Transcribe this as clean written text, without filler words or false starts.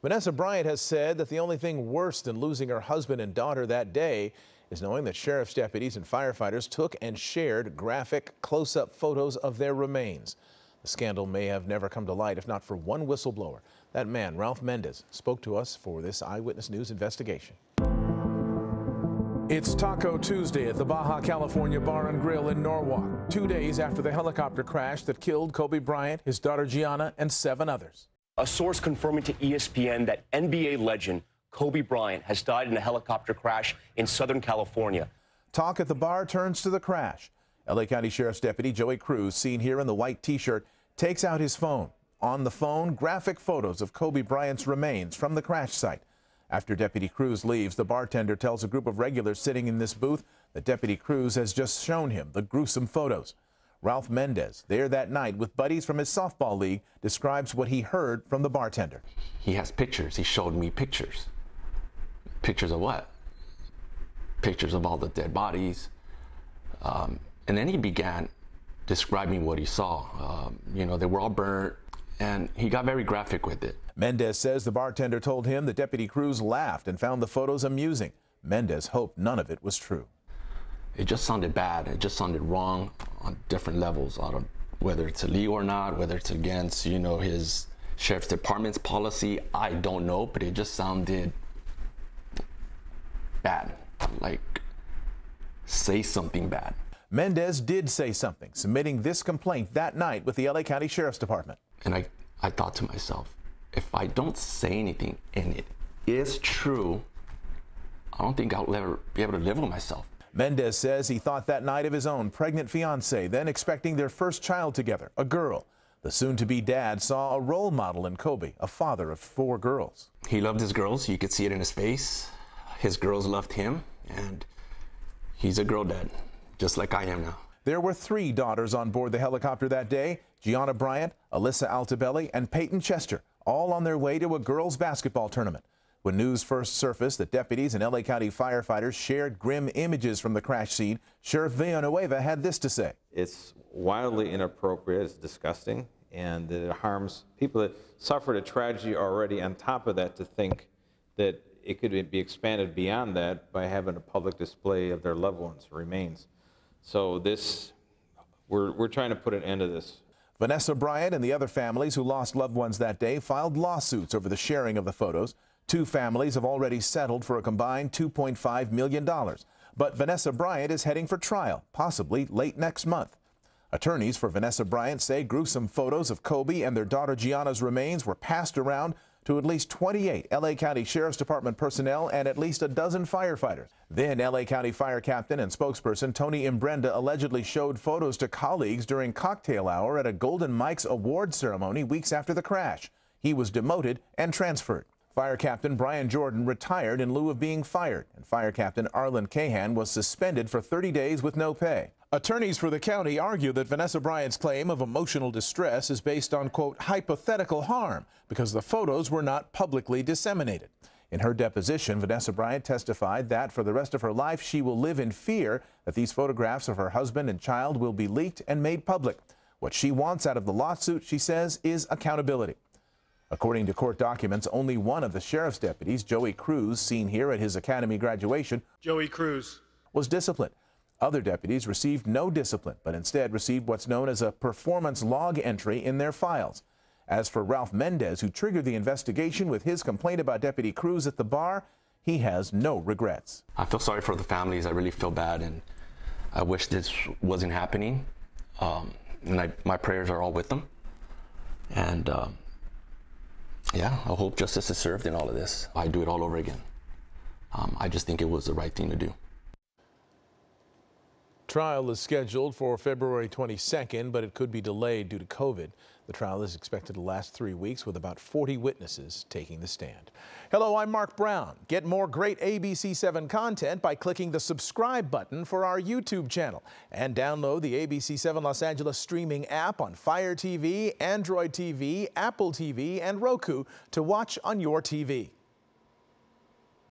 Vanessa Bryant has said that the only thing worse than losing her husband and daughter that day is knowing that sheriff's deputies and firefighters took and shared graphic close-up photos of their remains. The scandal may have never come to light if not for one whistleblower. That man, Ralph Mendez, spoke to us for this Eyewitness News investigation. It's Taco Tuesday at the Baja California Bar and Grill in Norwalk, 2 days after the helicopter crash that killed Kobe Bryant, his daughter Gianna, and 7 others. A source confirming to ESPN that NBA legend Kobe Bryant has died in a helicopter crash in Southern California. Talk at the bar turns to the crash. LA County Sheriff's Deputy Joey Cruz, seen here in the white T-shirt, takes out his phone. On the phone, graphic photos of Kobe Bryant's remains from the crash site. After Deputy Cruz leaves, the bartender tells a group of regulars sitting in this booth that Deputy Cruz has just shown him the gruesome photos. Ralph Mendez, there that night with buddies from his softball league, describes what he heard from the bartender. He has pictures. He showed me pictures. Pictures of what? Pictures of all the dead bodies. And then he began describing what he saw. They were all burnt, and he got very graphic with it. Mendez says the bartender told him that Deputy Cruz laughed and found the photos amusing. Mendez hoped none of it was true. It just sounded bad. It just sounded wrong on different levels. Whether it's illegal or not, whether it's against, his sheriff's department's policy, I don't know, but it just sounded bad. Like, say something bad. Mendez did say something, submitting this complaint that night with the LA County Sheriff's Department. And I thought to myself, if I don't say anything and it is true, I don't think I'll ever be able to live with myself. Mendez says he thought that night of his own pregnant fiancee, then expecting their first child together, a girl. The soon-to-be dad saw a role model in Kobe, a father of 4 girls. He loved his girls. You could see it in his face. His girls loved him, and he's a girl dad, just like I am now. There were 3 daughters on board the helicopter that day: Gianna Bryant, Alyssa Altobelli, and Peyton Chester, all on their way to a girls' basketball tournament. When news first surfaced that deputies and LA County firefighters shared grim images from the crash scene, Sheriff Villanueva had this to say. It's wildly inappropriate, it's disgusting, and it harms people that suffered a tragedy already. On top of that, to think that it could be expanded beyond that by having a public display of their loved ones' remains. So we're trying to put an end to this. Vanessa Bryant and the other families who lost loved ones that day filed lawsuits over the sharing of the photos. 2 families have already settled for a combined $2.5 million. But Vanessa Bryant is heading for trial, possibly late next month. Attorneys for Vanessa Bryant say gruesome photos of Kobe and their daughter Gianna's remains were passed around to at least 28 LA County Sheriff's Department personnel and at least a dozen firefighters. Then LA County Fire Captain and spokesperson Tony Imbrenda allegedly showed photos to colleagues during cocktail hour at a Golden Mike's award ceremony weeks after the crash. He was demoted and transferred. Fire Captain Brian Jordan retired in lieu of being fired, and Fire Captain Arlen Cahan was suspended for 30 days with no pay. Attorneys for the county argue that Vanessa Bryant's claim of emotional distress is based on, quote, hypothetical harm because the photos were not publicly disseminated. In her deposition, Vanessa Bryant testified that for the rest of her life she will live in fear that these photographs of her husband and child will be leaked and made public. What she wants out of the lawsuit, she says, is accountability. According to court documents, only one of the sheriff's deputies, Joey Cruz, seen here at his academy graduation, Joey Cruz, was disciplined. Other deputies received no discipline, but instead received what's known as a performance log entry in their files. As for Ralph Mendez, who triggered the investigation with his complaint about Deputy Cruz at the bar, he has no regrets. I feel sorry for the families. I really feel bad, and I wish this wasn't happening. My prayers are all with them. And yeah, I hope justice is served in all of this. I do it all over again. I just think it was the right thing to do. Trial is scheduled for February 22nd, but it could be delayed due to COVID. The trial is expected to last 3 weeks with about 40 witnesses taking the stand. Hello, I'm Mark Brown. Get more great ABC7 content by clicking the subscribe button for our YouTube channel and download the ABC7 Los Angeles streaming app on Fire TV, Android TV, Apple TV, and Roku to watch on your TV.